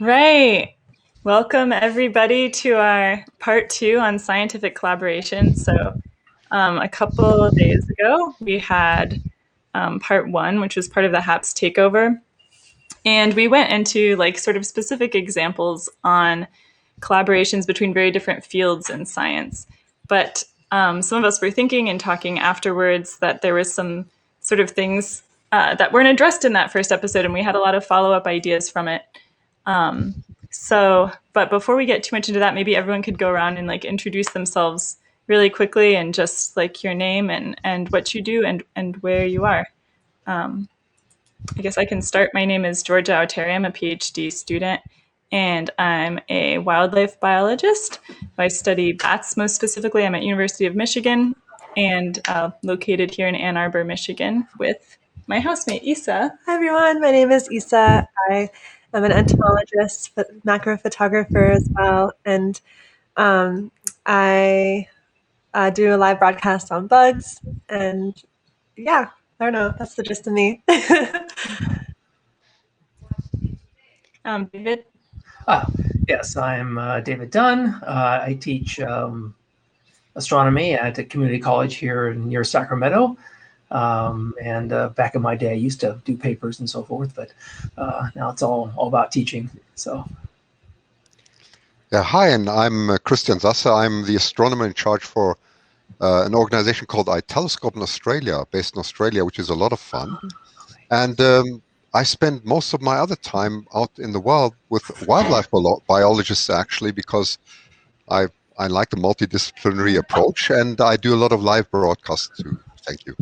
Right. Welcome, everybody, to our part two on scientific collaboration. A couple of days ago, we had part one, which was part of the HAPS takeover. And we went into like sort of specific examples on collaborations between very different fields in science. But some of us were thinking and talking afterwards that there was some sort of things that weren't addressed in that first episode, and we had a lot of follow up ideas from it. But before we get too much into that, maybe everyone could go around and like introduce themselves really quickly and just like your name and what you do and where you are. I guess I can start. My name is Georgia Auteri. I'm a PhD student, and I'm a wildlife biologist. I study bats most specifically. I'm at University of Michigan and located here in Ann Arbor, Michigan, with my housemate, Isa. Hi, everyone. My name is Isa. I am an entomologist, but macro photographer as well. And I do a live broadcast on bugs. And yeah, I don't know. That's the gist of me. David? Yes, I'm David Dunn. I teach astronomy at a community college here near Sacramento. And back in my day, I used to do papers and so forth, but now it's all about teaching. So, yeah, hi, and I'm Christian Sasser. I'm the astronomer in charge for an organization called iTelescope in Australia, based in Australia, which is a lot of fun. And I spend most of my other time out in the wild with wildlife biologists, actually, because I like the multidisciplinary approach, and I do a lot of live broadcasts too. Thank you.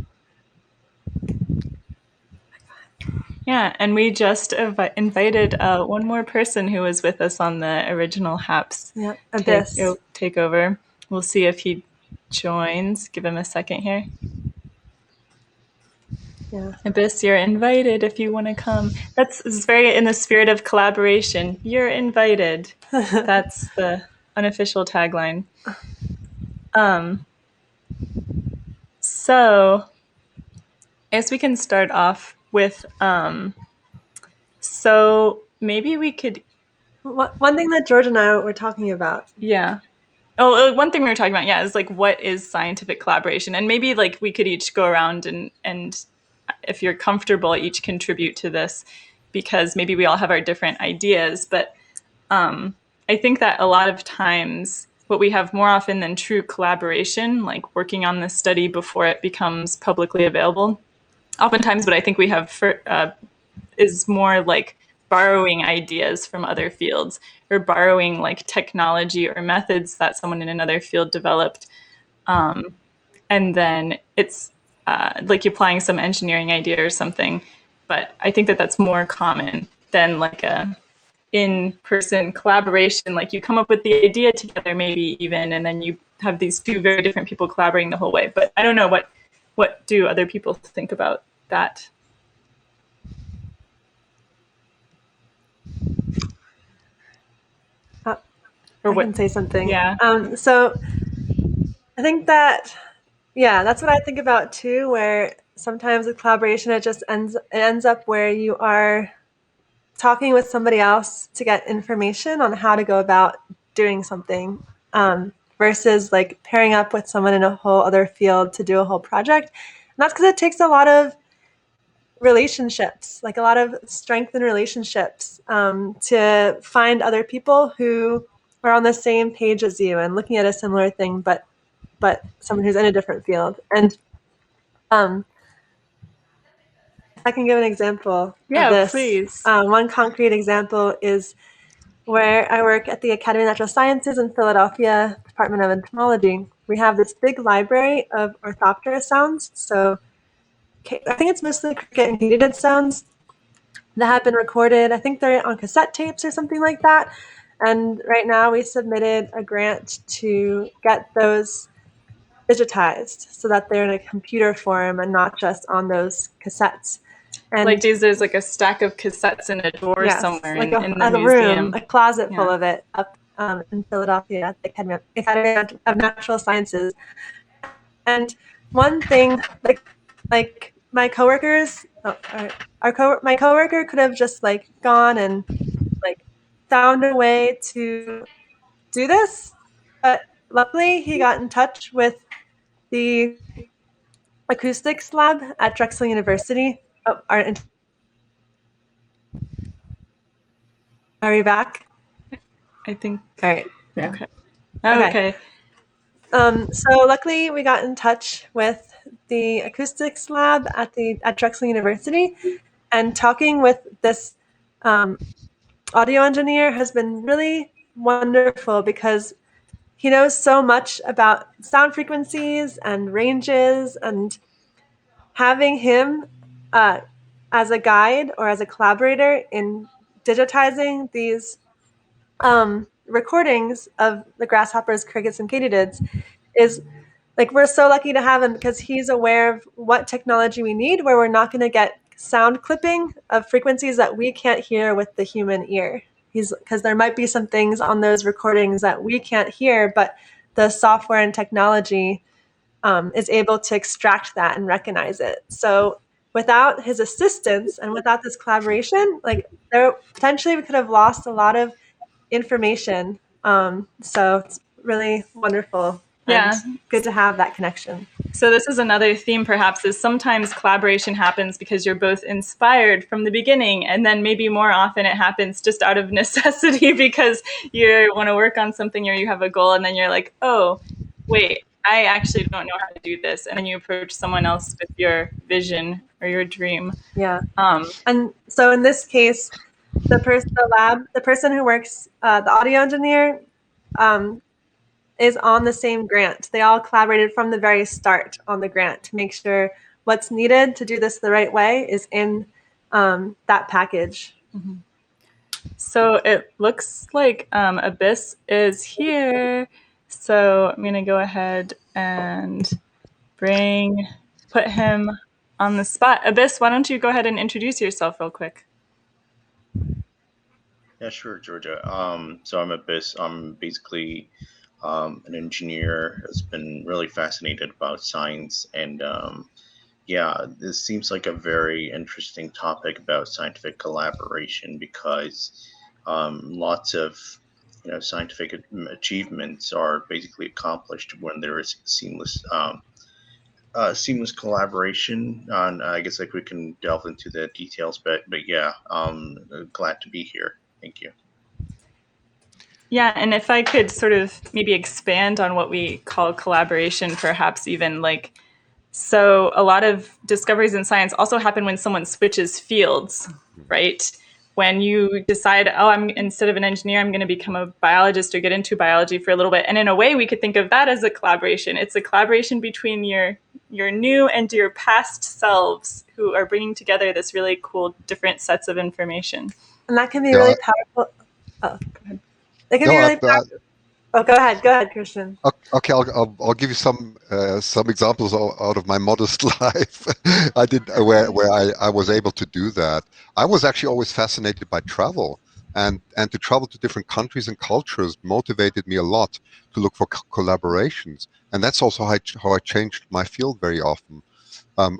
Yeah, and we just invited one more person who was with us on the original HAPS takeover. We'll see if he joins. Give him a second here. Yeah. Abyss, you're invited if you want to come. This is very in the spirit of collaboration. You're invited. That's the unofficial tagline. So I guess we can start off with so maybe we could one thing that George and I were talking about. Yeah. Oh, one thing we were talking about, is like what is scientific collaboration? And maybe like we could each go around and if you're comfortable, each contribute to this, because maybe we all have our different ideas. But I think that a lot of times what we have more often than true collaboration, like working on this study before it becomes publicly available, oftentimes what I think we have is more like borrowing ideas from other fields or borrowing like technology or methods that someone in another field developed. And then it's like applying some engineering idea or something. But I think that that's more common than like a in-person collaboration. Like you come up with the idea together, maybe even, and then you have these two very different people collaborating the whole way. But I don't know, what do other people think about that? I can say something. Yeah. So I think that, that's what I think about too, where sometimes with collaboration, it ends up where you are talking with somebody else to get information on how to go about doing something, versus like pairing up with someone in a whole other field to do a whole project. And that's because it takes a lot of relationships, like a lot of strength in relationships, to find other people who are on the same page as you and looking at a similar thing, but someone who's in a different field. And if I can give an example of this. Please. One concrete example is where I work at the Academy of Natural Sciences in Philadelphia, Department of Entomology. We have this big library of orthoptera sounds. So I think it's mostly cricket and katydid sounds that have been recorded. I think they're on cassette tapes or something like that. And right now we submitted a grant to get those digitized so that they're in a computer form and not just on those cassettes. And like there's like a stack of cassettes in a drawer somewhere like in the museum. Room, a closet full of it up in Philadelphia at the Academy of Natural Sciences. And one thing, like my coworkers, my coworker could have just like gone and like found a way to do this, but luckily he got in touch with the acoustics lab at Drexel University. Oh, are we back? I think. All right. Yeah. Okay. Oh, okay. So luckily we got in touch with the acoustics lab at Drexel University, and talking with this audio engineer has been really wonderful because he knows so much about sound frequencies and ranges, and having him as a guide or as a collaborator in digitizing these recordings of the grasshoppers, crickets, and katydids is like, we're so lucky to have him because he's aware of what technology we need, where we're not going to get sound clipping of frequencies that we can't hear with the human ear. Because there might be some things on those recordings that we can't hear, but the software and technology is able to extract that and recognize it. So without his assistance and without this collaboration, like, there potentially we could have lost a lot of information. So it's really wonderful. Yeah. And good to have that connection. So this is another theme, perhaps, is sometimes collaboration happens because you're both inspired from the beginning, and then maybe more often it happens just out of necessity because you want to work on something or you have a goal, and then you're like, oh, wait, I actually don't know how to do this. And then you approach someone else with your vision or your dream. Yeah. And so in this case, the person who works, the audio engineer, is on the same grant. They all collaborated from the very start on the grant to make sure what's needed to do this the right way is in that package. Mm-hmm. So it looks like Abyss is here. So I'm going to go ahead and put him on the spot. Abyss, why don't you go ahead and introduce yourself real quick? Yeah, sure, Georgia. So I'm Abyss. I'm basically an engineer who's been really fascinated about science, and yeah, this seems like a very interesting topic about scientific collaboration because lots of scientific achievements are basically accomplished when there is seamless collaboration. On I guess like we can delve into the details, but yeah, glad to be here. Thank you. Yeah, and if I could sort of maybe expand on what we call collaboration, perhaps even like, so a lot of discoveries in science also happen when someone switches fields, right? When you decide, oh, instead of an engineer, I'm going to become a biologist or get into biology for a little bit. And in a way, we could think of that as a collaboration. It's a collaboration between your new and your past selves who are bringing together this really cool different sets of information. And that can be really powerful. Oh, go ahead. It can be really powerful. Oh, go ahead, Christian. Okay, I'll give you some examples out of my modest life. I did where I was able to do that. I was actually always fascinated by travel, and to travel to different countries and cultures motivated me a lot to look for collaborations, and that's also how I changed my field very often.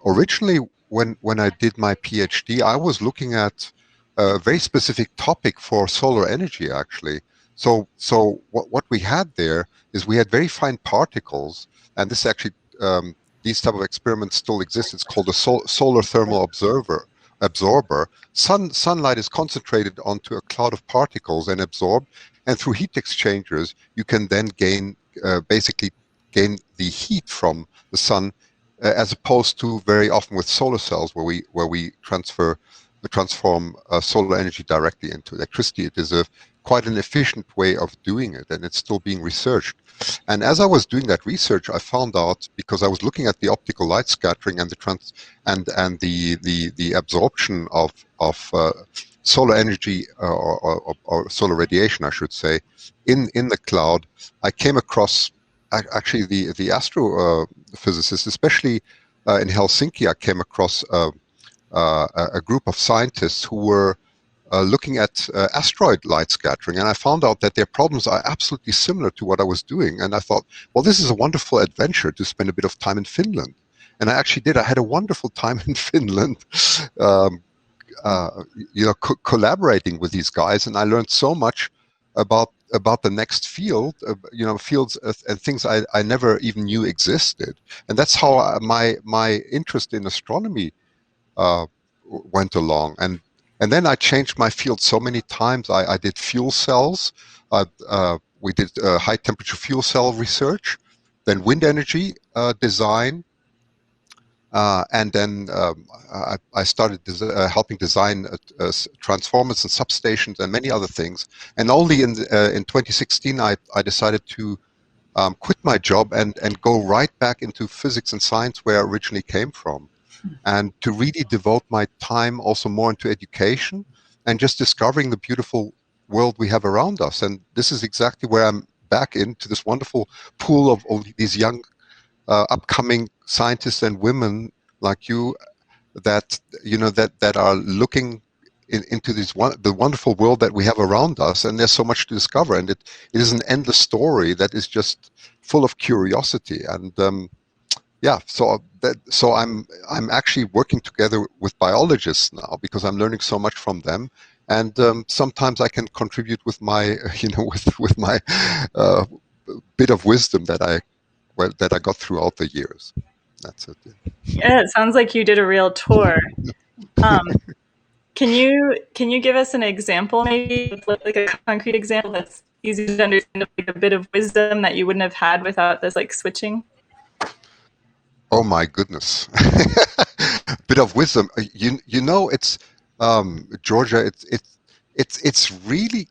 Originally, when I did my PhD, I was looking at a very specific topic for solar energy, actually. So what we had there is we had very fine particles, and this actually, these type of experiments still exist. It's called a solar thermal absorber. Sunlight is concentrated onto a cloud of particles and absorbed, and through heat exchangers, you can then basically gain the heat from the sun, as opposed to very often with solar cells where we transform solar energy directly into electricity. It is quite an efficient way of doing it, and it's still being researched. And as I was doing that research, I found out, because I was looking at the optical light scattering and the absorption of solar energy or solar radiation, I should say, in the cloud, I came across actually the astrophysicists, especially in Helsinki. I came across a group of scientists who were looking at asteroid light scattering, and I found out that their problems are absolutely similar to what I was doing. And I thought, well, this is a wonderful adventure to spend a bit of time in Finland. And I actually did. I had a wonderful time in Finland, collaborating with these guys, and I learned so much about the next field, fields and things I never even knew existed. And that's how my interest in astronomy went along. And then I changed my field so many times. I did fuel cells. We did high temperature fuel cell research, then wind energy design, and then I started helping design transformers and substations and many other things. And only in 2016 I decided to quit my job and go right back into physics and science where I originally came from, and to really devote my time also more into education and just discovering the beautiful world we have around us. And this is exactly where I'm back into this wonderful pool of all these young upcoming scientists and women like you that are looking into the wonderful world that we have around us. And there's so much to discover, and it is an endless story that is just full of curiosity. And so I'm actually working together with biologists now because I'm learning so much from them. And sometimes I can contribute with my with my bit of wisdom that I got throughout the years. That's it. Yeah, it sounds like you did a real tour. Can you give us an example, maybe like a concrete example that's easy to understand, like a bit of wisdom that you wouldn't have had without this like switching? Oh my goodness, bit of wisdom. It's Georgia. It's really,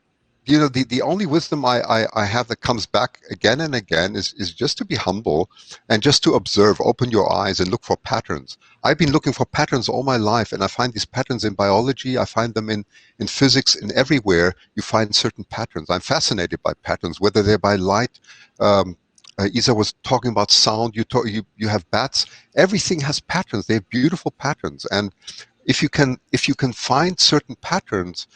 the only wisdom I have that comes back again and again is just to be humble and just to observe, open your eyes and look for patterns. I've been looking for patterns all my life, and I find these patterns in biology. I find them in physics, and everywhere you find certain patterns. I'm fascinated by patterns, whether they're by light. Isa was talking about sound. You have bats. Everything has patterns. They have beautiful patterns, and if you can find certain patterns,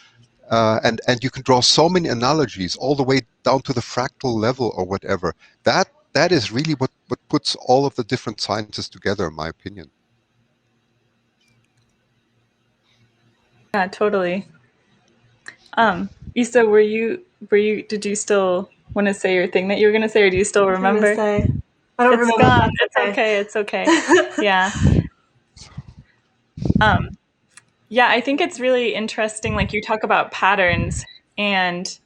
and you can draw so many analogies all the way down to the fractal level or whatever. That is really what puts all of the different sciences together, in my opinion. Yeah, totally. Isa, did you still want to say your thing that you were going to say, or do you still remember? I don't remember. Gone. It's okay. Yeah. Yeah, I think it's really interesting. Like, you talk about patterns, and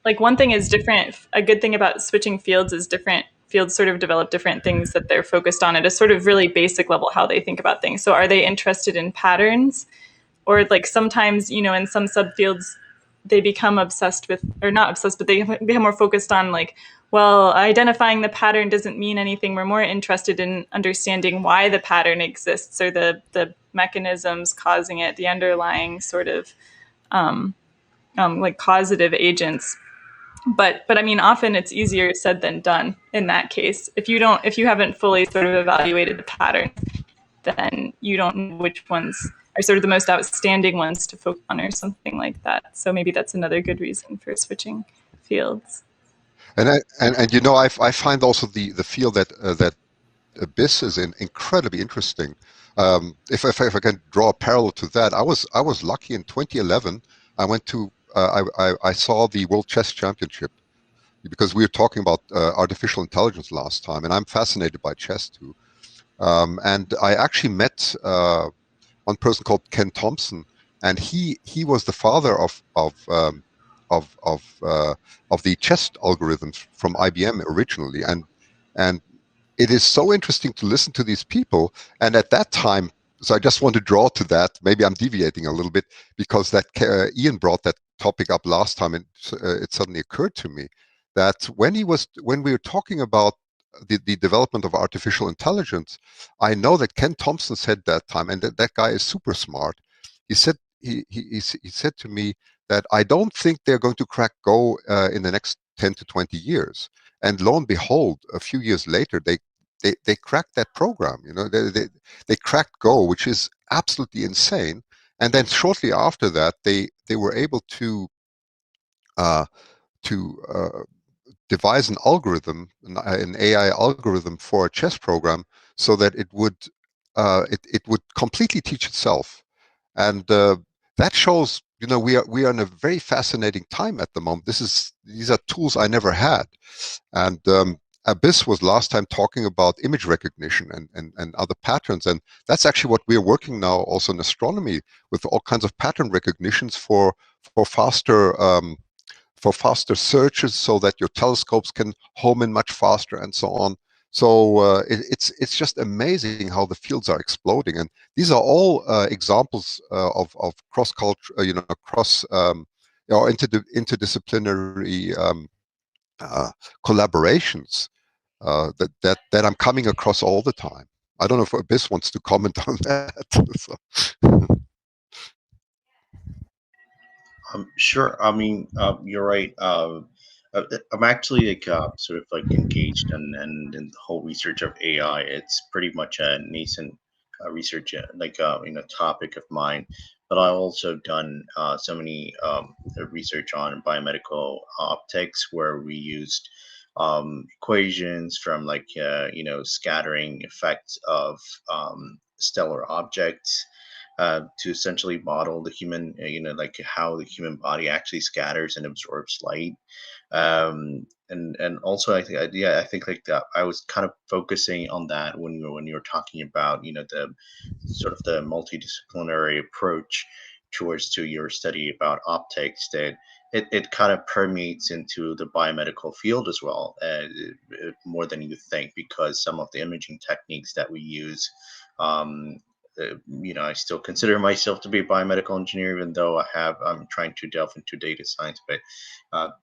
like one thing is different. A good thing about switching fields is different fields sort of develop different things that they're focused on at a sort of really basic level, how they think about things. So are they interested in patterns? Or like sometimes, in some subfields, they become obsessed with, or not obsessed, but they become more focused on like, well, identifying the pattern doesn't mean anything. We're more interested in understanding why the pattern exists, or the mechanisms causing it, the underlying sort of like causative agents. But I mean, often it's easier said than done in that case. If you haven't fully sort of evaluated the pattern, then you don't know which ones are sort of the most outstanding ones to focus on, or something like that. So maybe that's another good reason for switching fields. And I find also the field that Abyss is incredibly interesting. If I can draw a parallel to that, I was lucky in 2011. I went to I saw the World Chess Championship, because we were talking about artificial intelligence last time, and I'm fascinated by chess too. And I actually met one person called Ken Thompson, and he was the father of the chess algorithms from IBM originally, and it is so interesting to listen to these people. And at that time, so I just want to draw to that. Maybe I'm deviating a little bit because that Ian brought that topic up last time, and it suddenly occurred to me that when we were talking about the development of artificial intelligence, I know that Ken Thompson said that time, and that guy is super smart. He said he said to me that I don't think they're going to crack Go in the next 10 to 20 years. And lo and behold, a few years later, they cracked that program. They cracked Go, which is absolutely insane. And then shortly after that, they were able to devise an algorithm, an AI algorithm for a chess program, so that it would completely teach itself. And that shows, we are in a very fascinating time at the moment. These are tools I never had. And Abyss was last time talking about image recognition and other patterns. And that's actually what we're working now also in astronomy, with all kinds of pattern recognitions for faster searches, so that your telescopes can home in much faster and so on. So it's just amazing how the fields are exploding, and these are all examples of cross culture, cross interdisciplinary collaborations that I'm coming across all the time. I don't know if Abyss wants to comment on that. So. Sure. I mean, you're right. I'm actually like sort of like engaged in the whole research of AI. It's pretty much a nascent research, topic of mine. But I've also done so many research on biomedical optics, where we used equations from scattering effects of stellar objects to essentially model the human, like how the human body actually scatters and absorbs light. And also, I think like that, I was kind of focusing on that when you were talking about, the sort of the multidisciplinary approach towards to your study about optics, that it kind of permeates into the biomedical field as well, more than you think, because some of the imaging techniques that we use, um, I still consider myself to be a biomedical engineer, even though I'm trying to delve into data science. But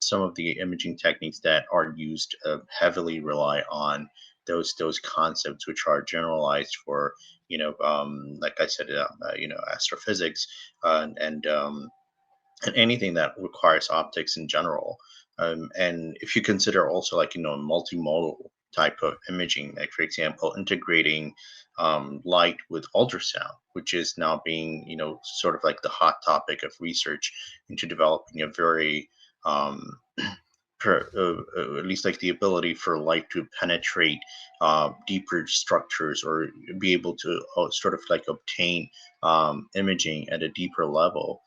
some of the imaging techniques that are used heavily rely on those concepts, which are generalized for, like I said, astrophysics, and anything that requires optics in general. And if you consider also multimodal type of imaging, like for example, integrating light with ultrasound, which is now being, sort of like the hot topic of research into developing a very at least like the ability for light to penetrate deeper structures, or be able to sort of like obtain imaging at a deeper level.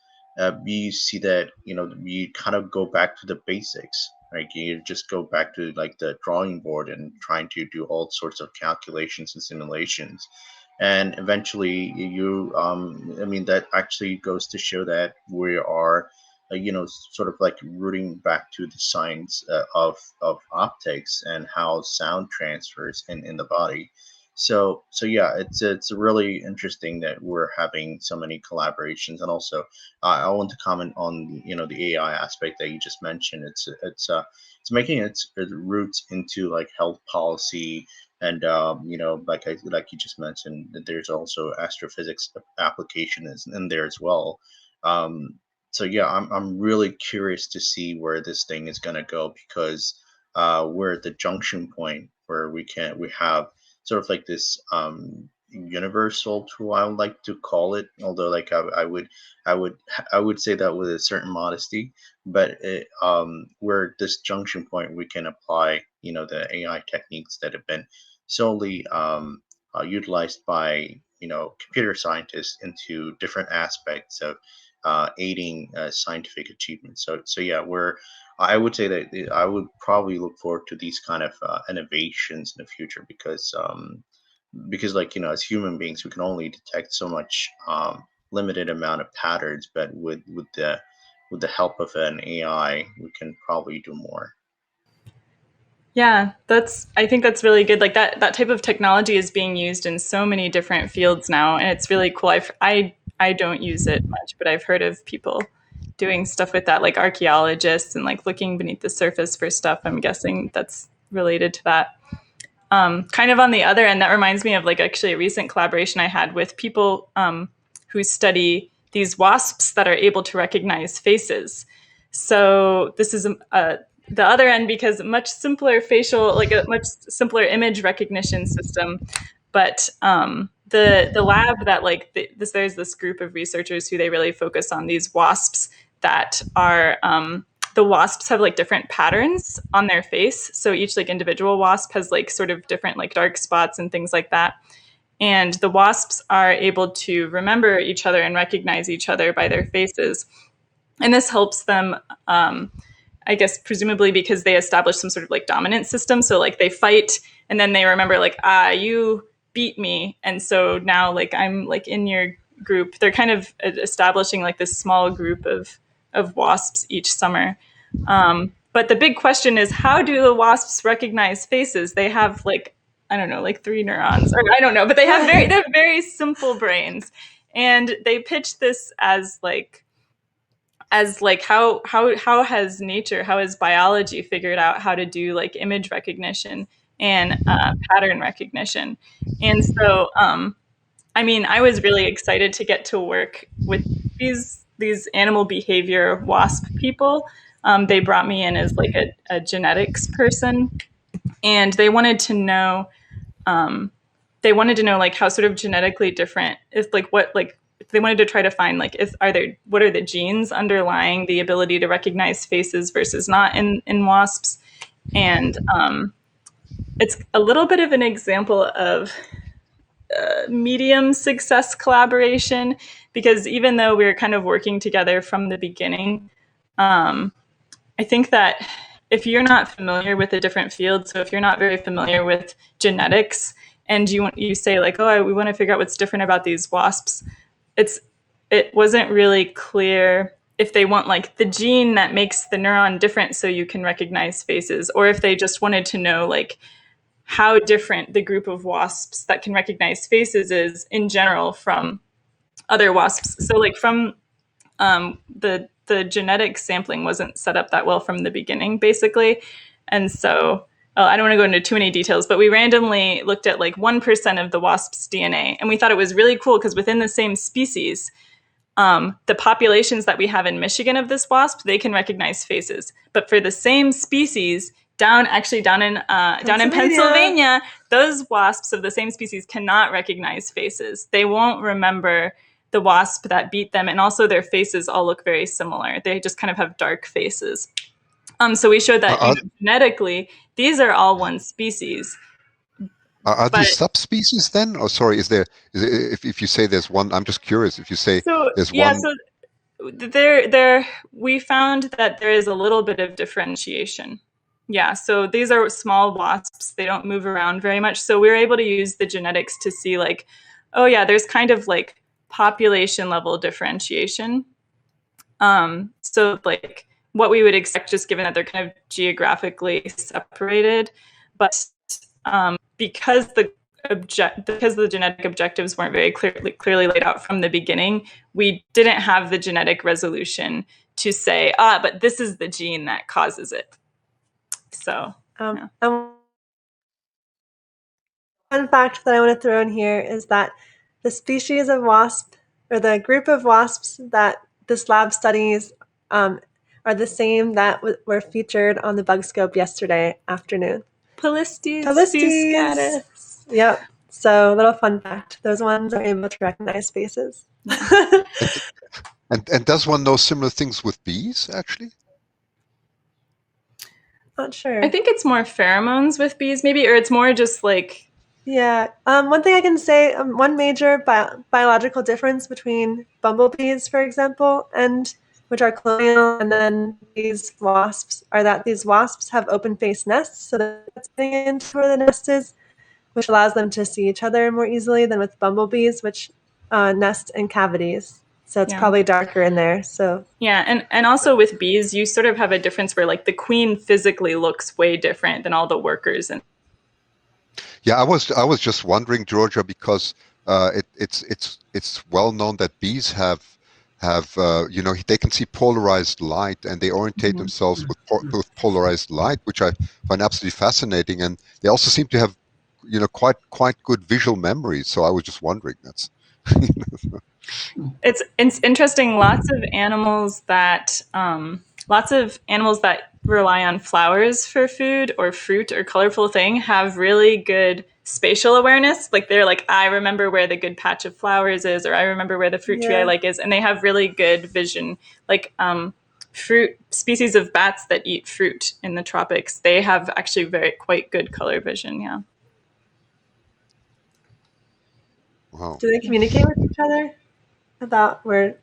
You see that, you kind of go back to the basics. Right, you just go back to like the drawing board and trying to do all sorts of calculations and simulations, and eventually I mean, that actually goes to show that we are sort of like rooting back to the science of optics and how sound transfers in the body. So yeah, it's really interesting that we're having so many collaborations. And also, I want to comment on the AI aspect that you just mentioned. It's making its roots into like health policy, and like you just mentioned, that there's also astrophysics application is in there as well. Um, so yeah, I'm really curious to see where this thing is going to go, because we're at the junction point where we have sort of like this universal tool, I would like to call it, although like I would I would say that with a certain modesty. But we're at this junction point, we can apply the AI techniques that have been solely utilized by computer scientists into different aspects of aiding scientific achievement. So yeah, I would say that I would probably look forward to these kind of innovations in the future, because like as human beings, we can only detect so much limited amount of patterns, but with the help of an AI, we can probably do more. Yeah, I think that's really good. Like that type of technology is being used in so many different fields now, and it's really cool. I don't use it much, but I've heard of people doing stuff with that, like archaeologists and like looking beneath the surface for stuff. I'm guessing that's related to that. Kind of on the other end, that reminds me of like actually a recent collaboration I had with people who study these wasps that are able to recognize faces. So this is the other end, because much simpler facial, like a much simpler image recognition system. But the lab that there's this group of researchers who they really focus on these wasps that are the wasps have like different patterns on their face. So each like individual wasp has like sort of different like dark spots and things like that. And the wasps are able to remember each other and recognize each other by their faces. And this helps them, I guess, presumably because they establish some sort of like dominant system. So like they fight and then they remember like, you beat me. And so now like I'm like in your group. They're kind of establishing like this small group of wasps each summer. But the big question is, how do the wasps recognize faces? They have like, I don't know, like 3 neurons, or I don't know, but they have very simple brains. And they pitch this as how has nature, how has biology figured out how to do like image recognition and pattern recognition. And so, I mean, I was really excited to get to work with these animal behavior wasp people. They brought me in as like a genetics person, and they wanted to know like how sort of genetically different is like what like they wanted to try to find like what are the genes underlying the ability to recognize faces versus not in wasps. And it's a little bit of an example of medium success collaboration, because even though we were kind of working together from the beginning, I think that if you're not familiar with a different field, so if you're not very familiar with genetics and you say like, oh, we want to figure out what's different about these wasps, it wasn't really clear if they want like the gene that makes the neuron different so you can recognize faces, or if they just wanted to know like how different the group of wasps that can recognize faces is in general from other wasps. So like from the genetic sampling wasn't set up that well from the beginning, basically. And so I don't want to go into too many details, but we randomly looked at like 1% of the wasp's DNA. And we thought it was really cool because within the same species, the populations that we have in Michigan of this wasp, they can recognize faces. But for the same species, down in Pennsylvania, those wasps of the same species cannot recognize faces. They won't remember the wasp that beat them, and also their faces all look very similar. They just kind of have dark faces. So we showed that genetically, these are all one species. Are these subspecies then? Or sorry, if you say there's one, I'm just curious. If you say there's one, so we found that there is a little bit of differentiation. Yeah, so these are small wasps. They don't move around very much. So we were able to use the genetics to see like, oh yeah, there's kind of like population level differentiation. So like what we would expect, just given that they're kind of geographically separated, but because the genetic objectives weren't very clearly laid out from the beginning, we didn't have the genetic resolution to say, but this is the gene that causes it. So, yeah. Fun fact that I want to throw in here is that the species of wasp, or the group of wasps that this lab studies, are the same that were featured on the bug scope yesterday afternoon. Polistes scatus. Yep. So, little fun fact: those ones are able to recognize faces. and does one know similar things with bees? Actually, not sure. I think it's more pheromones with bees, maybe, or it's more just like. Yeah. One thing I can say, one major biological difference between bumblebees, for example, which are colonial, and then these wasps, are that these wasps have open-faced nests, so that's getting into where the nest is, which allows them to see each other more easily than with bumblebees, which nest in cavities. So it's probably darker in there. So yeah, and also with bees, you sort of have a difference where like the queen physically looks way different than all the workers. And yeah, I was just wondering, Georgia, because it's well known that bees have they can see polarized light, and they orientate themselves with polarized light, which I find absolutely fascinating. And they also seem to have quite good visual memory. So I was just wondering. That's it's interesting. Lots of animals that rely on flowers for food, or fruit or colorful thing, have really good spatial awareness. Like they're like, I remember where the good patch of flowers is, or I remember where the fruit tree I like is, and they have really good vision. Like fruit species of bats that eat fruit in the tropics, they have actually quite good color vision. Yeah. Wow. Do they communicate with each other about where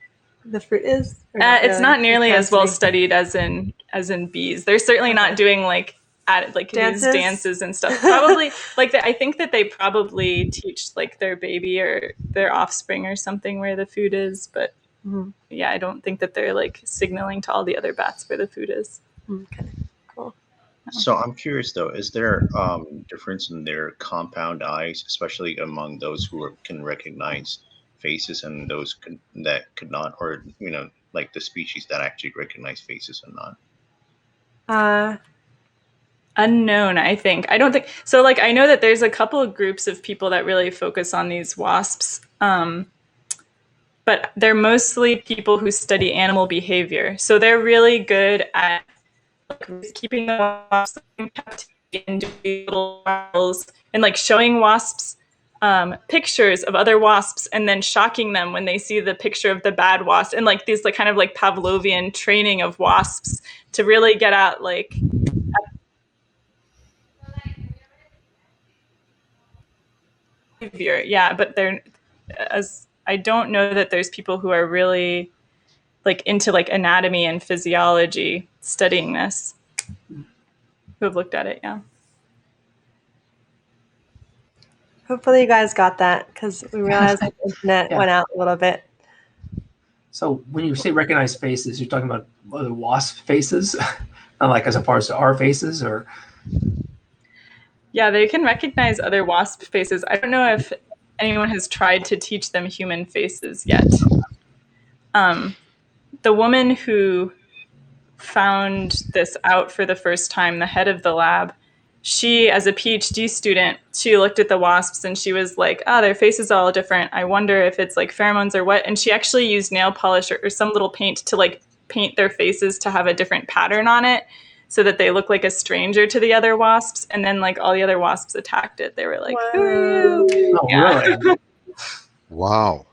the fruit is? Or not It's really? not nearly as well Transmitting. studied as in bees. They're certainly not doing like these Dances? dances and stuff. Probably like I think that they probably teach like their baby or their offspring or something where the food is, but Mhm. yeah, I don't think that they're like signaling to all the other bats where the food is. Okay, cool. So I'm curious though, is there difference in their compound eyes, especially among those who can recognize faces and those that could not, or like the species that actually recognize faces and not? Uh, Unknown, I think. I don't think so. Like, I know that there's a couple of groups of people that really focus on these wasps, but they're mostly people who study animal behavior. So they're really good at like, keeping the wasps in captivity and doing little trials and like showing wasps pictures of other wasps and then shocking them when they see the picture of the bad wasp, and like these like kind of like Pavlovian training of wasps to really get at like behavior. Yeah, but I don't know that there's people who are really like into like anatomy and physiology studying this who have looked at it. Yeah. hopefully you guys got that because we realized the internet Yeah. went out a little bit. So when you say recognize faces, you're talking about other wasp faces, not like as opposed to our faces, or Yeah, they can recognize other wasp faces. I don't know if anyone has tried to teach them human faces yet. The woman who found this out for the first time, the head of the lab, she, as a PhD student, she looked at the wasps and she was like, oh, their faces are all different. I wonder if it's like pheromones or what. And she actually used nail polish or some little paint to like paint their faces to have a different pattern on it so that they look like a stranger to the other wasps. And then like all the other wasps attacked it. They were like, who are you? oh, Yeah. really? Wow.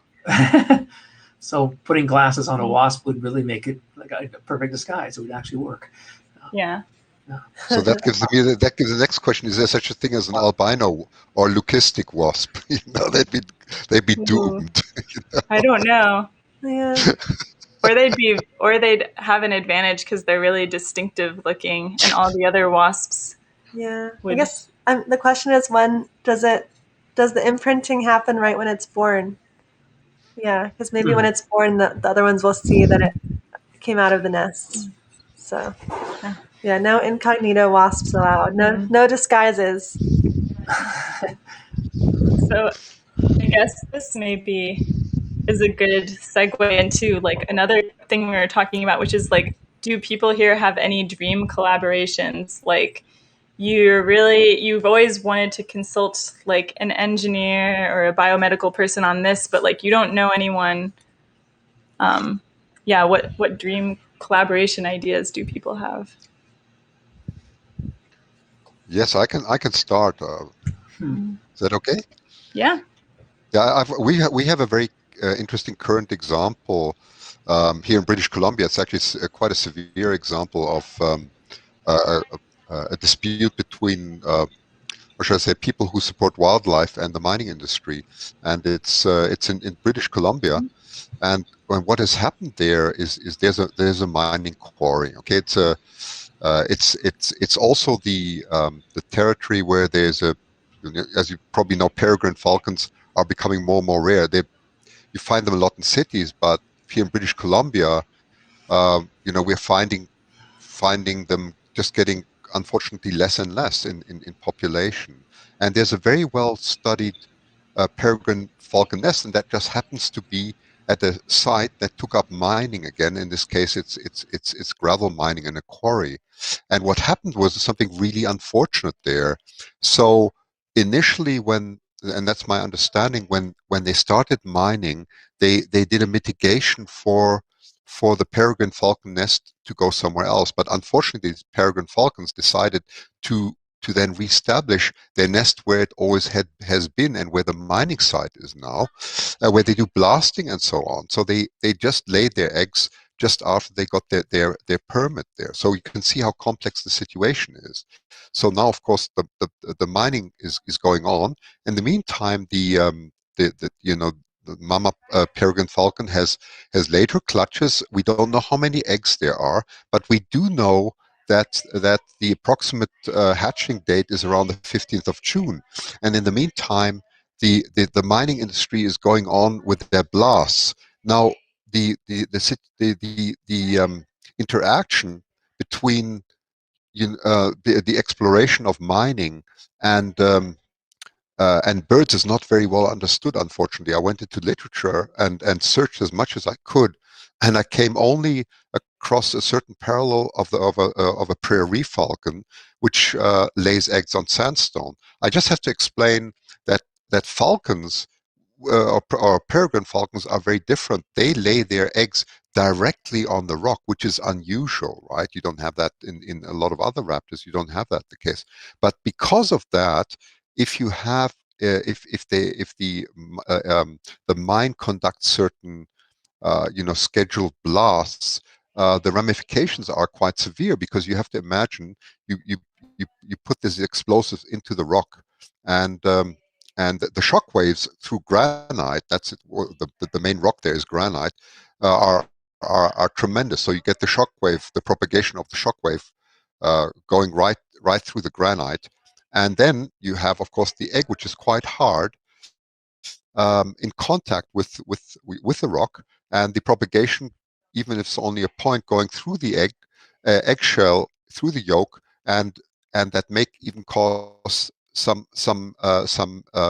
So putting glasses on a wasp would really make it like a perfect disguise. It would actually work. Yeah. So that gives the next question: is there such a thing as an albino or leucistic wasp? They'd be doomed. I don't know. Yeah. Or they'd have an advantage because they're really distinctive looking, and all the other wasps. Yeah. I Would- guess the question is, when does the imprinting happen right when it's born? Yeah, because maybe when it's born, the other ones will see that it came out of the nest. So, yeah, no incognito wasps allowed. No disguises. So, I guess this maybe is a good segue into like another thing we were talking about, which is like, do people here have any dream collaborations? Like, you've always wanted to consult like an engineer or a biomedical person on this, but like you don't know anyone. Yeah, what dream collaboration ideas do people have? Yes, I can start. Is that okay? Yeah. Yeah, we have a very interesting current example here in British Columbia. It's actually quite a severe example of a dispute between, or should I say, people who support wildlife and the mining industry, and it's in British Columbia. And what has happened there is there's a mining quarry. Okay, it's also the territory where there's as you probably know, peregrine falcons are becoming more and more rare. You find them a lot in cities, but here in British Columbia, we're finding them just getting, unfortunately, less and less in population. And there's a very well studied peregrine falcon nest, and that just happens to be at a site that took up mining again. In this case, it's gravel mining in a quarry. And what happened was something really unfortunate there. So initially, and that's my understanding, when they started mining, they did a mitigation for the peregrine falcon nest to go somewhere else. But unfortunately, these peregrine falcons decided to then reestablish their nest where it always has been and where the mining site is now, where they do blasting and so on. So they just laid their eggs just after they got their permit there. So you can see how complex the situation is. So now, of course, the mining is going on. In the meantime, the the mama peregrine falcon has later clutches. We don't know how many eggs there are, but we do know that the approximate hatching date is around the 15th of June, and in the meantime, the mining industry is going on with their blasts. Now, the interaction between the exploration of mining and birds is not very well understood, unfortunately. I went into literature and searched as much as I could, and I came only across a certain parallel of a prairie falcon, which lays eggs on sandstone. I just have to explain that falcons or peregrine falcons are very different. They lay their eggs directly on the rock, which is unusual, right? You don't have that in a lot of other raptors. You don't have that the case. But because of that, if you have if the mine conducts certain scheduled blasts, the ramifications are quite severe, because you have to imagine you put these explosives into the rock, and the shock waves through granite, that's it, the main rock there is granite, are tremendous. So you get the shock wave, the propagation of the shock wave going right through the granite. And then you have, of course, the egg, which is quite hard, in contact with the rock, and the propagation, even if it's only a point going through the eggshell, through the yolk, and that may even cause some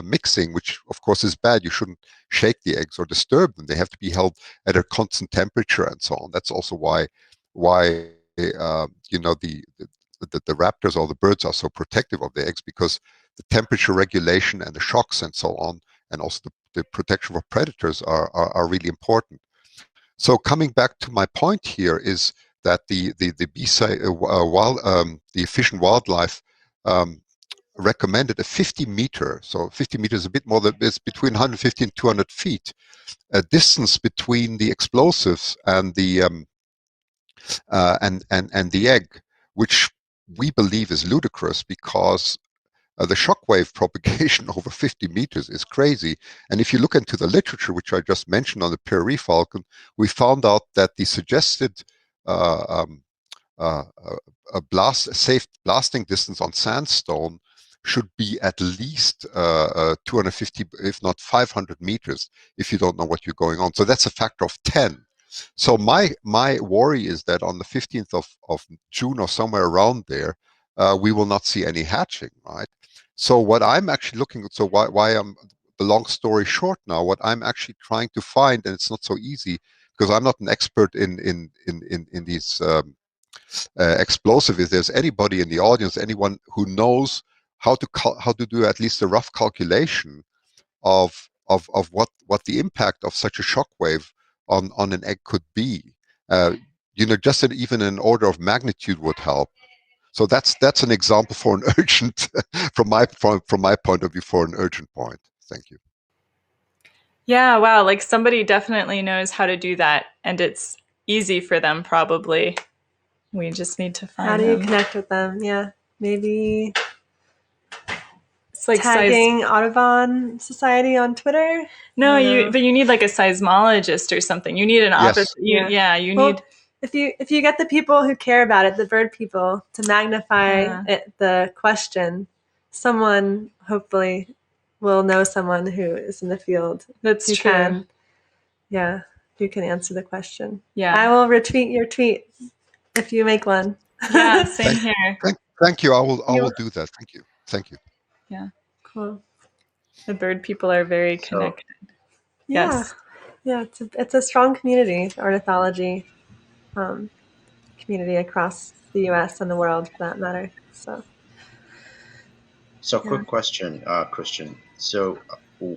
mixing, which of course is bad. You shouldn't shake the eggs or disturb them. They have to be held at a constant temperature and so on. That's also why the raptors or the birds are so protective of the eggs, because the temperature regulation and the shocks and so on, and also the protection of predators are really important. So coming back to my point here is that the Fish and Wildlife recommended a 50 meter, so 50 meters, a bit more than, it's between 150 and 200 feet, a distance between the explosives and the egg, which we believe is ludicrous, because the shockwave propagation over 50 meters is crazy. And if you look into the literature, which I just mentioned on the prairie falcon, we found out that the suggested safe blasting distance on sandstone should be at least 250, if not 500 meters, if you don't know what you're going on. So that's a factor of 10. So my worry is that on the 15th of June or somewhere around there, we will not see any hatching, right? So what I'm actually looking at, so why I'm, the long story short now, what I'm actually trying to find, and it's not so easy, because I'm not an expert in these explosive. If there's anybody in the audience, anyone who knows how to do at least a rough calculation of what the impact of such a shock wave on an egg could be, just even an order of magnitude would help. So that's an example for an urgent, from my point of view, for an urgent point. Thank you. Yeah, wow, like somebody definitely knows how to do that, and it's easy for them probably. We just need to find How do them. you connect with them? Yeah, maybe It's like tagging Audubon Society on Twitter. No, but you need like a seismologist or something. You need an office. Well, need. If you get the people who care about it, the bird people, to magnify the question, someone hopefully will know someone who is in the field. That's who true. Who can answer the question. Yeah. I will retweet your tweet if you make one. Yeah, same here. Thank you. I will do that. Thank you. Yeah. Cool. The bird people are very connected. Yeah. Yes. Yeah, it's a strong community, ornithology community across the U.S. and the world, for that matter. So quick question, Christian. So,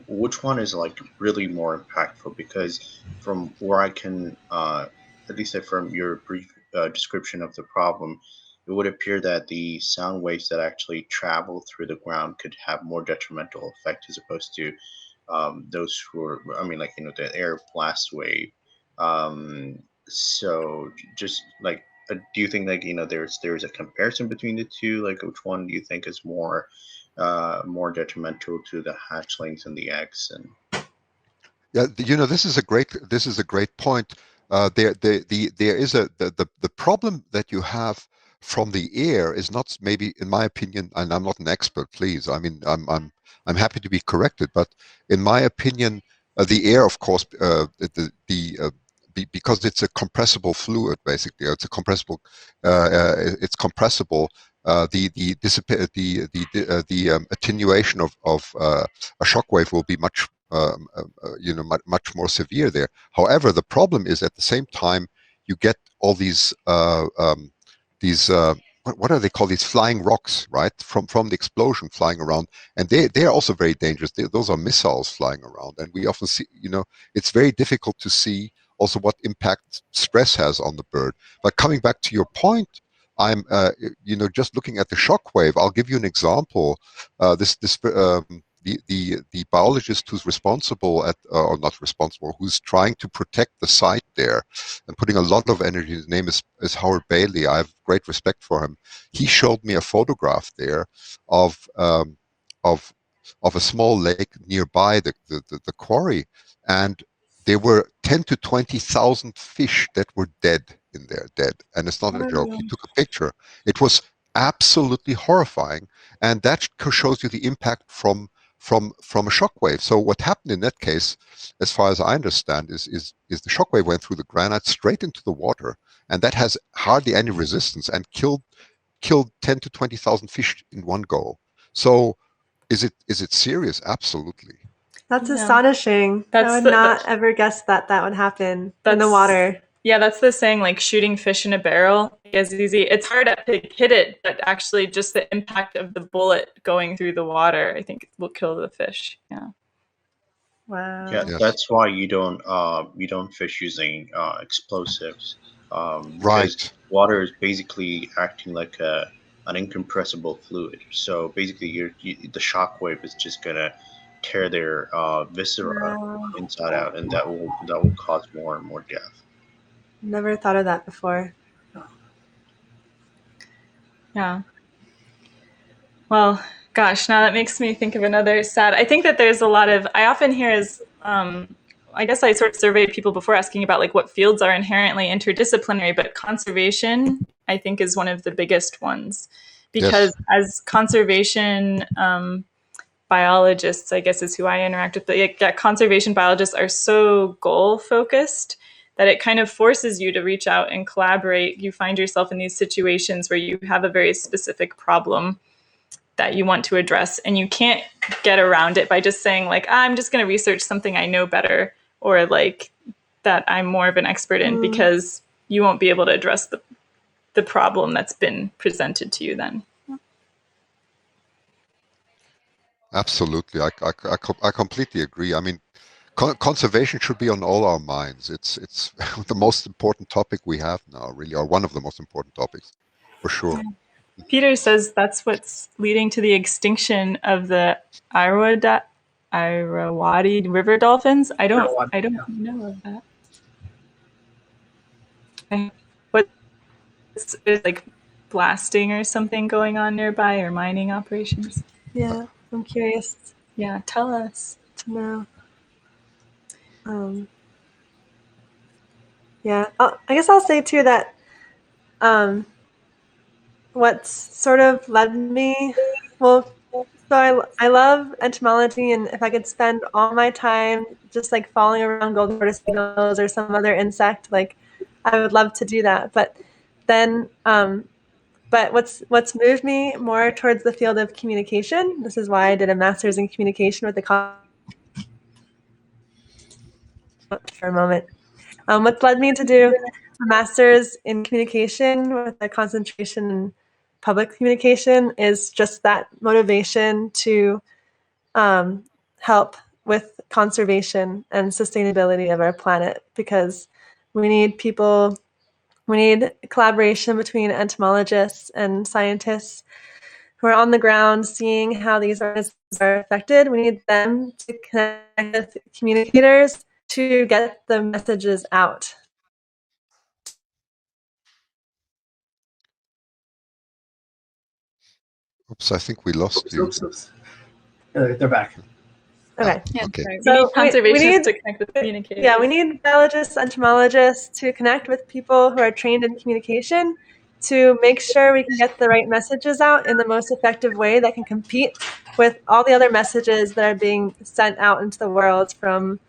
which one is like really more impactful? Because from where I can, at least from your brief description of the problem, it would appear that the sound waves that actually travel through the ground could have more detrimental effect as opposed to those who are, I mean, like, the air blast wave. So just like, do you think, like, there's a comparison between the two? Like, which one do you think is more detrimental to the hatchlings and the eggs? And Yeah, this is a great point. There is the problem that you have from the air is not, maybe in my opinion, and I'm not an expert, please. I mean, I'm happy to be corrected, but in my opinion, the air, of course, because it's a compressible fluid, basically, it's a compressible, it's compressible. The attenuation of a shock wave will be much more severe there. However, the problem is at the same time you get all these what are they called? These flying rocks, right? From the explosion flying around, and they are also very dangerous. Those are missiles flying around, and we often see, it's very difficult to see also what impact stress has on the bird. But coming back to your point, I'm just looking at the shock wave. I'll give you an example. The biologist who's responsible or not responsible, who's trying to protect the site there and putting a lot of energy. His name is Howard Bailey. I have great respect for him. He showed me a photograph there of of of a small lake nearby the quarry, and there were 10 to 20,000 fish that were dead in there, dead. And it's not a joke. He took a picture. It was absolutely horrifying, and that shows you the impact from a shockwave. So what happened in that case, as far as I understand, is the shockwave went through the granite straight into the water, and that has hardly any resistance and killed 10 to 20,000 fish in one go. So is it serious? Absolutely. That's astonishing. I would not ever guess that would happen in the water. Yeah, that's the saying, like shooting fish in a barrel is easy. It's hard to hit it, but actually just the impact of the bullet going through the water, I think, will kill the fish. Yeah. Wow. Yeah, Yes. That's why you don't fish using explosives. Right. Because water is basically acting like an incompressible fluid. So basically, the shock wave is just gonna tear their viscera inside out, and that will cause more and more death. Never thought of that before. Yeah. Well, gosh, now that makes me think of another sad. I think that there's a lot of, I often hear I guess I sort of surveyed people before asking about like what fields are inherently interdisciplinary, but conservation, I think, is one of the biggest ones. Because as conservation biologists, I guess is who I interact with, but conservation biologists are so goal focused that it kind of forces you to reach out and collaborate. You find yourself in these situations where you have a very specific problem that you want to address, and you can't get around it by just saying like, I'm just going to research something I know better, or like that I'm more of an expert in, because you won't be able to address the problem that's been presented to you then. Absolutely. I completely agree. I mean, conservation should be on all our minds. It's the most important topic we have now, really, or one of the most important topics, for sure. Peter says that's what's leading to the extinction of the Irrawaddy river dolphins. I don't know of that. What's like blasting or something going on nearby, or mining operations? Yeah, I'm curious. Yeah, tell us. To know. Yeah, I guess I'll say too that what's sort of led me, so I love entomology, and if I could spend all my time just like following around golden tortoise beagles or some other insect, like I would love to do that. But then, but what's moved me more towards the field of communication. This is why I did a master's in communication with the for a moment. What's led me to do a master's in communication with a concentration in public communication is just that motivation to help with conservation and sustainability of our planet, because we need collaboration between entomologists and scientists who are on the ground seeing how these organisms are affected. We need them to connect with communicators to get the messages out. Oops, I think we lost you. Oops. They're back. Okay. Yeah, Okay. sorry. We So need we conservationists need, to connect with communicators. yeah, we need biologists, entomologists to connect with people who are trained in communication to make sure we can get the right messages out in the most effective way that can compete with all the other messages that are being sent out into the world from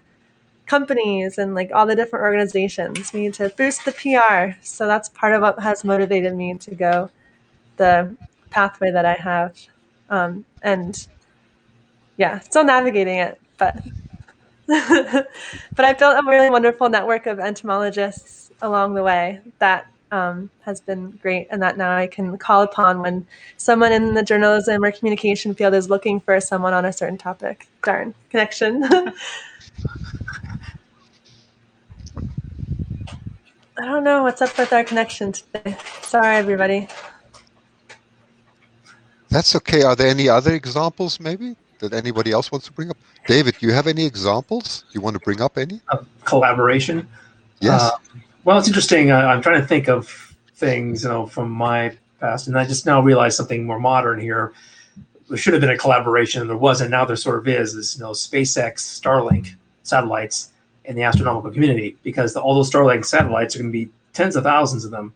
companies and like all the different organizations. We need to boost the PR. So that's part of what has motivated me to go the pathway that I have. And yeah, still navigating it, but but I built a really wonderful network of entomologists along the way that has been great, and that now I can call upon when someone in the journalism or communication field is looking for someone on a certain topic. Darn, connection. I don't know what's up with our connection today. Sorry, everybody. That's okay. Are there any other examples maybe that anybody else wants to bring up? David, do you have any examples? Do you want to bring up any? Collaboration. Yes. Well, it's interesting. I'm trying to think of things, from my past, and I just now realized something more modern here. There should have been a collaboration, and there wasn't. Now there sort of is. SpaceX, Starlink satellites, and the astronomical community, because all those Starlink satellites are going to be tens of thousands of them,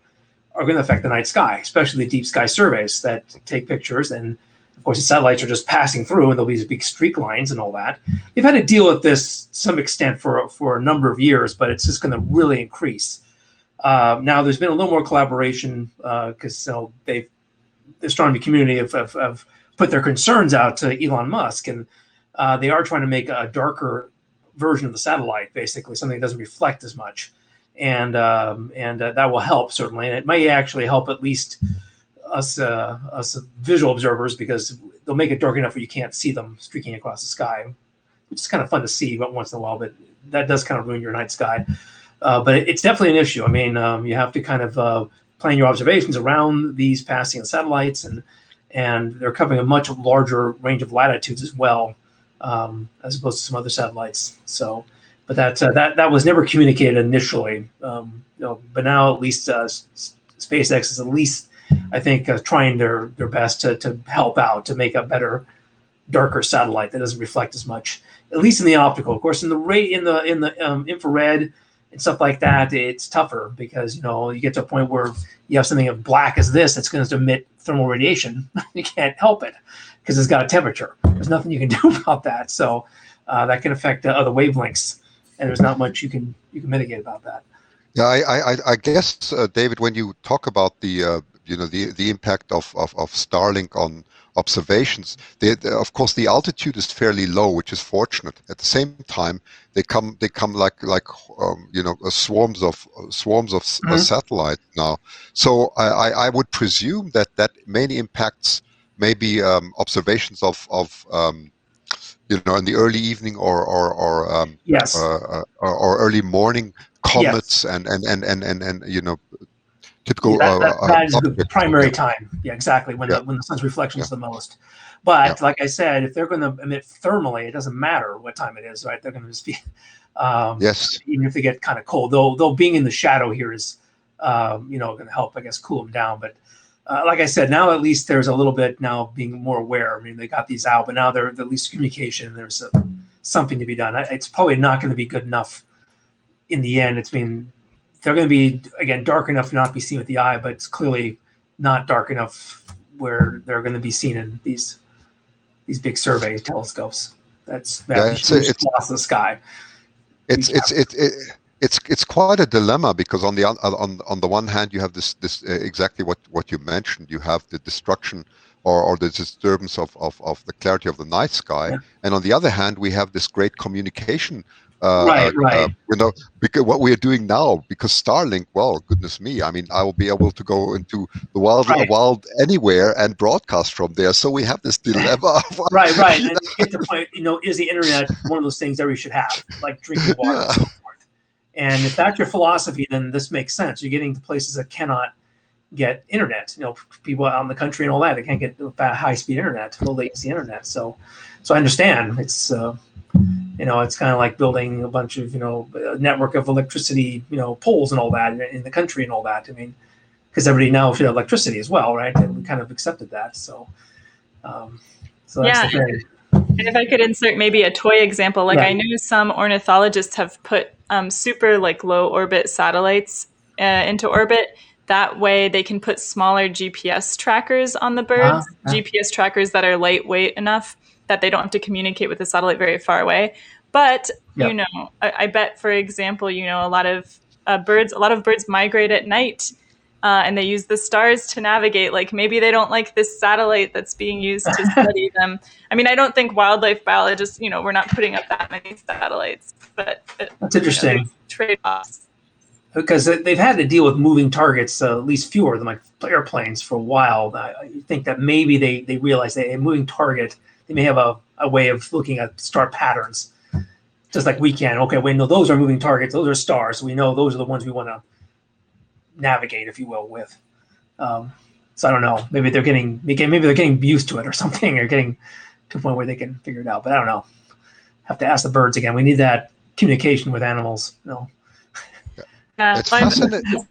are going to affect the night sky, especially the deep sky surveys that take pictures. And of course, the satellites are just passing through, and there'll be these big streak lines and all that. We've had to deal with this to some extent for a number of years, but it's just going to really increase. Now, there's been a little more collaboration because the astronomy community have put their concerns out to Elon Musk, and they are trying to make a darker version of the satellite, basically something that doesn't reflect as much. And that will help certainly, and it may actually help at least us visual observers, because they'll make it dark enough where you can't see them streaking across the sky, which is kind of fun to see once in a while, but that does kind of ruin your night sky. But it's definitely an issue. I mean, you have to kind of plan your observations around these passing satellites, and they're covering a much larger range of latitudes as well, as opposed to some other satellites. So. But that was never communicated initially. But now at least SpaceX is at least, I think, trying their best to help out to make a better, darker satellite that doesn't reflect as much. At least in the optical, of course, in the infrared and stuff like that, it's tougher because you get to a point where you have something as black as this that's going to emit thermal radiation. You can't help it because it's got a temperature. There's nothing you can do about that. So that can affect other wavelengths. And there's not much you can mitigate about that. Yeah, I guess, David, when you talk about the impact of Starlink on observations, of course the altitude is fairly low, which is fortunate. At the same time, they come like swarms of satellites now. So I would presume that mainly impacts maybe observations of in the early evening or Yes. or early morning comets. Yes. and typical. That is the primary time. Yeah, exactly. When the sun's reflection is the most. But like I said, if they're going to emit thermally, it doesn't matter what time it is, right? They're going to just be. Yes. Even if they get kind of cold, though being in the shadow here is, going to help, I guess, cool them down. But like I said, now at least there's a little bit now being more aware. I mean, they got these out, but now they're at least communication. There's something to be done. It's probably not going to be good enough in the end. They're going to be, again, dark enough to not be seen with the eye, but it's clearly not dark enough where they're going to be seen in these big survey telescopes. It's across the sky. It's quite a dilemma, because on the one hand you have this exactly what you mentioned. You have the destruction or the disturbance of the clarity of the night sky, and on the other hand we have this great communication. Right. Because what we are doing now, because Starlink, well, goodness me, I mean, I will be able to go into the wild anywhere and broadcast from there. So we have this dilemma. Right. And you get to the point, is the internet one of those things everybody should have, like drinking water and so forth? And if that's your philosophy, then this makes sense. You're getting to places that cannot get internet. People out in the country and all that, they can't get high-speed internet, low latency internet. So I understand. It's it's kind of like building a bunch of a network of electricity poles and all that in the country and all that. I mean, because everybody now should have electricity as well, right? And we kind of accepted that. So that's the thing. And if I could insert maybe a toy example, like Yeah. I know some ornithologists have put super like low orbit satellites into orbit. That way they can put smaller GPS trackers on the birds, GPS trackers that are lightweight enough that they don't have to communicate with the satellite very far away. But, Yep. you know, I bet, for example, you know, a lot of birds migrate at night. And they use the stars to navigate. Like maybe they don't like this satellite that's being used to study them. I mean, I don't think wildlife biologists, you know, we're not putting up that many satellites, but That's interesting. You know, trade-offs. Because they've had to deal with moving targets, at least fewer than like airplanes for a while. I think that maybe they realize that a moving target, they may have a way of looking at star patterns, just like we can. Okay, we know those are moving targets; those are stars. So we know those are the ones we want to navigate, if you will, with. So I don't know. Maybe they're getting used to it or something, or getting to a point where they can figure it out. But I don't know. Have to ask the birds again. We need that communication with animals. No. Yeah, It's fascinating.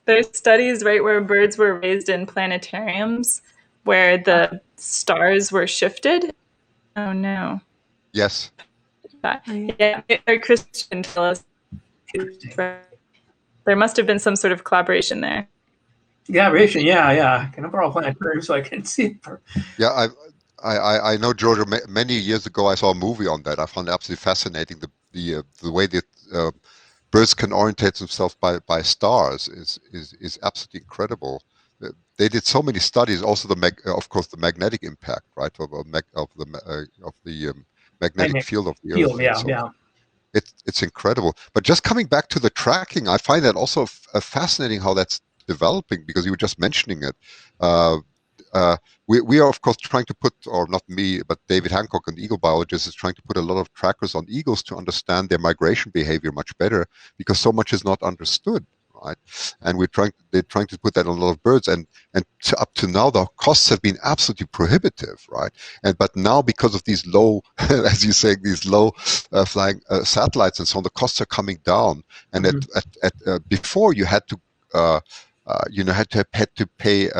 There's studies, right, where birds were raised in planetariums where the stars were shifted. Oh no. Yes. Yeah, Christian tell us. There must have been some sort of collaboration there. Collaboration, yeah. Can I borrow a planetarium so I can see it? Yeah, I know, Georgia. Many years ago, I saw a movie on that. I found it absolutely fascinating. The way that birds can orientate themselves by stars is absolutely incredible. They did so many studies. Also, of course, the magnetic impact, right, of the magnetic field of the Earth. Yeah. It's incredible. But just coming back to the tracking, I find that also fascinating how that's developing, because you were just mentioning it. We are, of course, trying to put, or not me, but David Hancock, an eagle biologist, is trying to put a lot of trackers on eagles to understand their migration behavior much better, because so much is not understood, right? And they're trying to put that on a lot of birds, and up to now, the costs have been absolutely prohibitive, right? But now, because of these low, as you say, these low flying satellites and so on, the costs are coming down. And before, you had to had to pay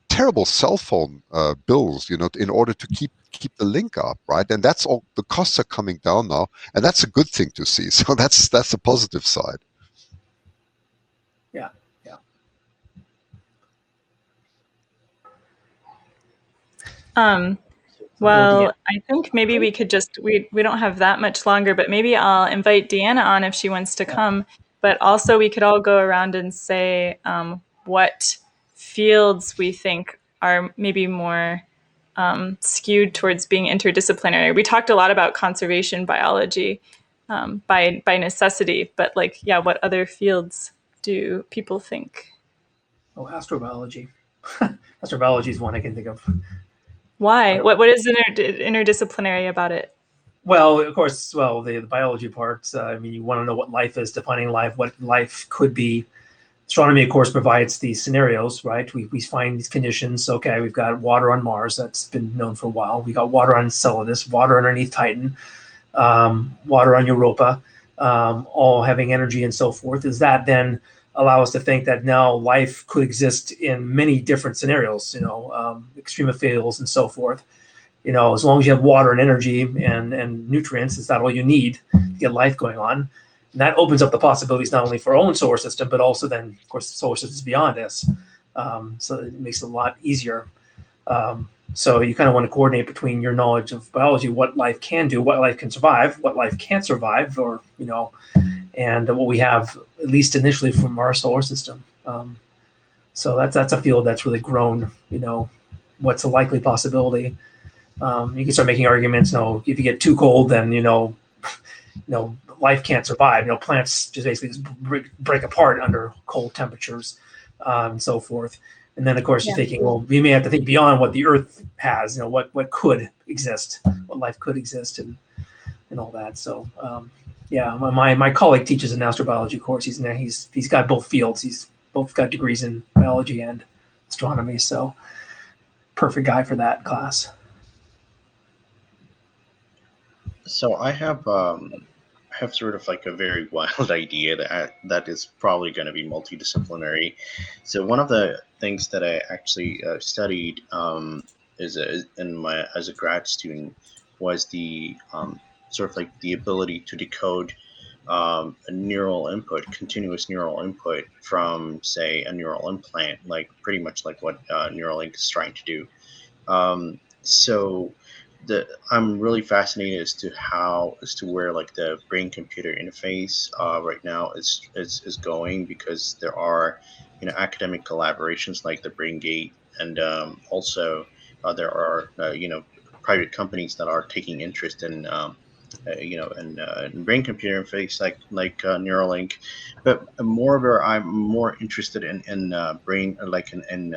terrible cell phone bills, in order to keep the link up, right? And that's all. The costs are coming down now, and that's a good thing to see. So that's a positive side. Yeah. Well, I think maybe we could we don't have that much longer, but maybe I'll invite Deanna on if she wants to come. But also we could all go around and say what fields we think are maybe more skewed towards being interdisciplinary. We talked a lot about conservation biology by necessity, but what other fields do people think? Oh, astrobiology. Astrobiology is one I can think of. Why? What is interdisciplinary about it? Well, of course, the biology parts. You want to know what life is, defining life, what life could be. Astronomy, of course, provides these scenarios, right? We find these conditions. Okay, we've got water on Mars. That's been known for a while. We got water on Enceladus, water underneath Titan, water on Europa, all having energy and so forth. Does that then allow us to think that now life could exist in many different scenarios, extremophils and so forth? As long as you have water and energy and nutrients, is that all you need to get life going on? And that opens up the possibilities not only for our own solar system, but also then, of course, solar systems beyond us. So it makes it a lot easier. So you kind of want to coordinate between your knowledge of biology, what life can do, what life can survive, what life can't survive, and what we have, at least initially, from our solar system. So that's a field that's really grown. What's a likely possibility? You can start making arguments. If you get too cold, then life can't survive. Plants just basically break apart under cold temperatures, and so forth. And then, of course, you're thinking, well, we may have to think beyond what the Earth has. What could exist, what life could exist, and all that. So, my colleague teaches an astrobiology course. He's got both fields. He's both got degrees in biology and astronomy. So, perfect guy for that class. So I have sort of like a very wild idea that is probably going to be multidisciplinary. So one of the things that I actually studied as a grad student was the sort of like the ability to decode a neural input, continuous neural input from, say, a neural implant, like pretty much like what Neuralink is trying to do. So I'm really fascinated as to where like the brain computer interface right now is going, because there are academic collaborations like the Brain Gate, and also there are private companies that are taking interest in in brain computer interface like Neuralink. But moreover, I'm more interested in brain, like in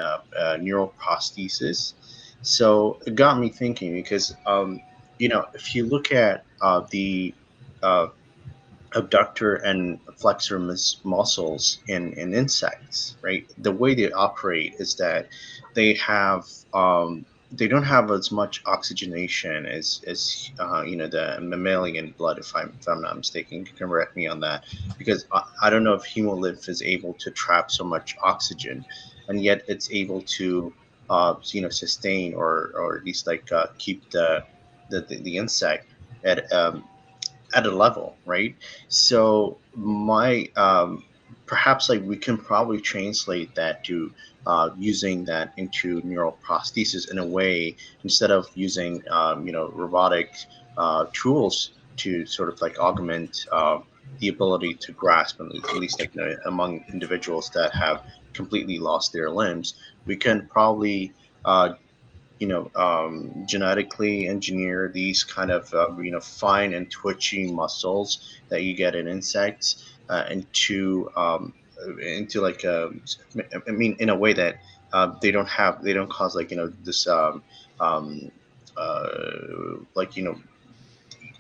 neural prosthesis. So it got me thinking, because if you look at the uh, abductor and flexor muscles in insects, right? The way they operate is that they have they don't have as much oxygenation as the mammalian blood. If I'm not mistaken, you can correct me on that, because I don't know if hemolymph is able to trap so much oxygen, and yet it's able to sustain, or at least like keep the insect at at a level, right? So my perhaps like we can probably translate that to using that into neural prosthesis in a way, instead of using robotic tools to sort of like augment the ability to grasp, at least like among individuals that have completely lost their limbs. We can probably genetically engineer these kind of fine and twitchy muscles that you get in insects into like I mean, in a way that they don't cause like this um, like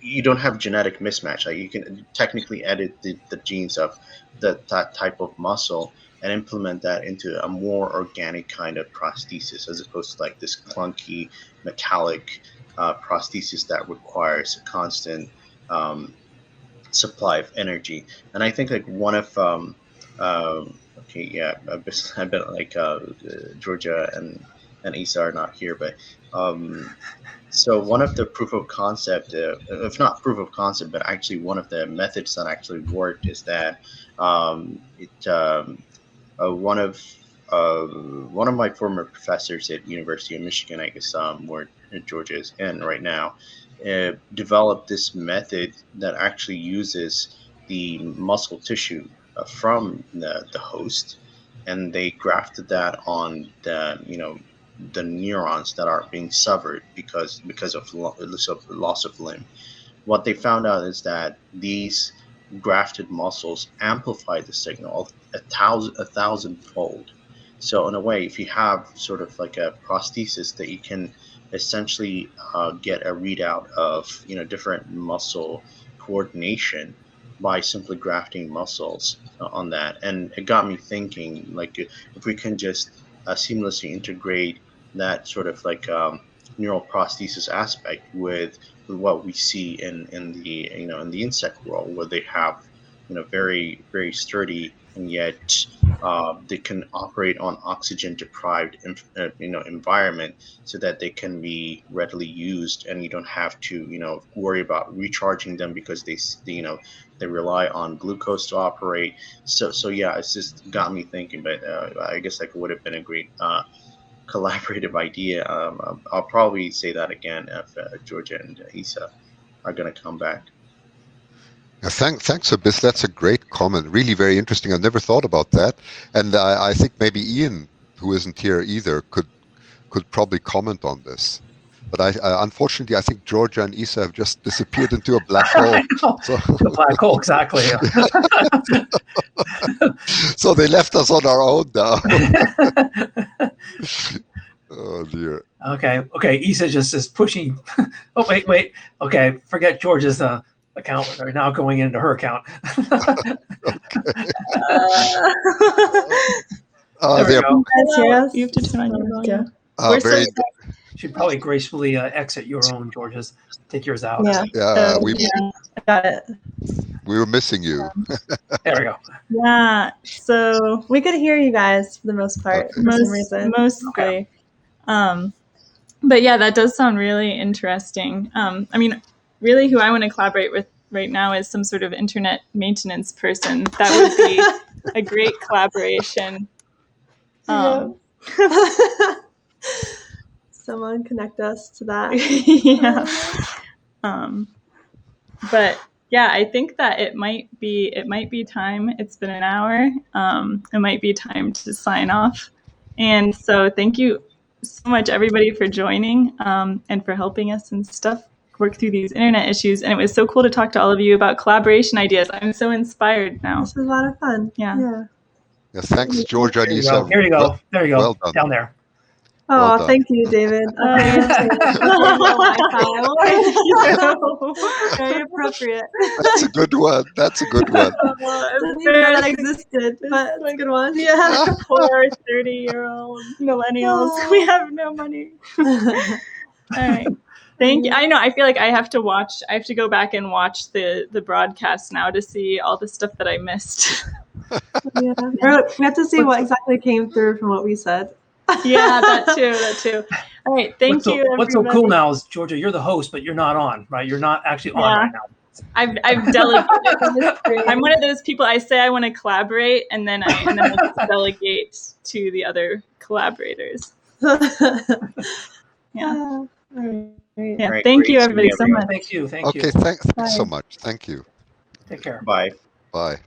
you don't have genetic mismatch. Like you can technically edit the genes of that type of muscle and implement that into a more organic kind of prosthesis, as opposed to like this clunky metallic prosthesis that requires a constant um, supply of energy. And I think like one of okay, yeah, I bet like Georgia and Isa are not here, but um, so one of the proof of concept, if not proof of concept, but actually one of the methods that actually worked, is that it one of my former professors at University of Michigan, I guess, where Georgia is in right now, developed this method that actually uses the muscle tissue from the host, and they grafted that on the neurons that are being severed because of loss of limb. What they found out is that these grafted muscles amplify the signal a thousand fold. So in a way, if you have sort of like a prosthesis, that you can essentially get a readout of different muscle coordination by simply grafting muscles on that. And it got me thinking, like, if we can just seamlessly integrate that sort of like neural prosthesis aspect with what we see in the in the insect world, where they have very very sturdy, and yet they can operate on oxygen deprived environment, so that they can be readily used, and you don't have to worry about recharging them, because they rely on glucose to operate. So yeah, it's just got me thinking. But I guess that would have been a great collaborative idea. I'll probably say that again if Georgia and Isa are going to come back. Yeah, thanks, Abyss. That's a great comment. Really very interesting. I've never thought about that. And I think maybe Ian, who isn't here either, could probably comment on this. But unfortunately, I think Georgia and Isa have just disappeared into a black hole. So, The black hole, exactly. so they left us on our own now. Oh dear. Okay. Isa just is pushing. Oh wait. Okay, forget George's account. We're now going into her account. There we go. You have to turn on your volume. We're very. Should probably gracefully exit your own, George's. Take yours out. Yeah. We Got it. we were missing you. There we go. Yeah. So we could hear you guys for the most part. Okay. For some reason. Mostly. Okay. But yeah, that does sound really interesting. I mean, really who I want to collaborate with right now is some sort of internet maintenance person. That would be a great collaboration. Yeah. Someone connect us to that. Yeah. But yeah, I think that it might be time. It's been an hour. It might be time to sign off. And so thank you so much, everybody, for joining and for helping us and stuff work through these internet issues. And it was so cool to talk to all of you about collaboration ideas. I'm so inspired now. This was a lot of fun. Yeah. Yeah, thanks, Georgia and Isa. Here you go. There you go. Well done. Down there. Oh, Well done. thank you, David. Very appropriate. That's a good one. That's a good one. Didn't even know that existed, but it's a good one. Yeah. Poor 30-year-old millennials. We have no money. All right. Thank you. I know. I feel like I have to go back and watch the broadcast now to see all the stuff that I missed. Yeah. We have to see what exactly came through from what we said. Yeah, that too. All right. Thank you. What's so cool now is, Georgia, you're the host, but you're not on, right? You're not actually on right now. I've delegated. I'm one of those people. I say I want to collaborate, and then I just delegate to the other collaborators. Yeah. Yeah. Great, Thank you, great everybody, seeing so everyone. much. Thank you. Okay, thanks so much. Thank you. Take care. Bye. Bye.